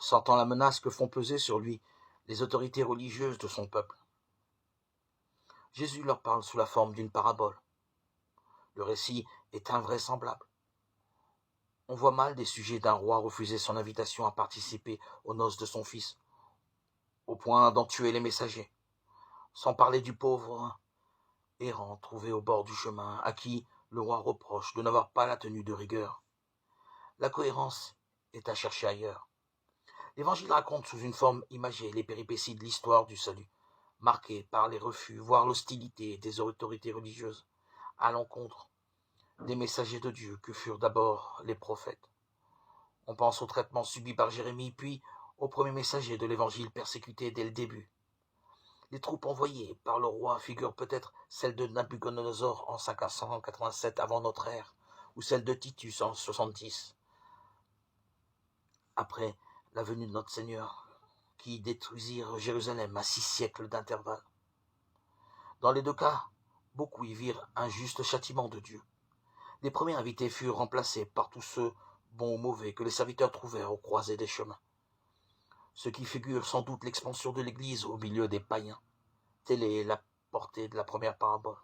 sentant la menace que font peser sur lui les autorités religieuses de son peuple. Jésus leur parle sous la forme d'une parabole. Le récit est invraisemblable. On voit mal des sujets d'un roi refuser son invitation à participer aux noces de son fils, au point d'en tuer les messagers, sans parler du pauvre errant trouvé au bord du chemin, à qui le roi reproche de n'avoir pas la tenue de rigueur. La cohérence est à chercher ailleurs. L'Évangile raconte sous une forme imagée les péripéties de l'histoire du salut, marquées par les refus, voire l'hostilité des autorités religieuses, à l'encontre des messagers de Dieu que furent d'abord les prophètes. On pense au traitement subi par Jérémie, puis aux premiers messagers de l'Évangile persécutés dès le début. Les troupes envoyées par le roi figurent peut-être celles de Nabuchodonosor en 587 avant notre ère, ou celles de Titus en 70, après la venue de notre Seigneur, qui détruisirent Jérusalem à 6 siècles d'intervalle. Dans les deux cas, beaucoup y virent un juste châtiment de Dieu. Les premiers invités furent remplacés par tous ceux, bons ou mauvais, que les serviteurs trouvèrent aux croisées des chemins. Ce qui figure sans doute l'expansion de l'Église au milieu des païens. Telle est la portée de la première parabole.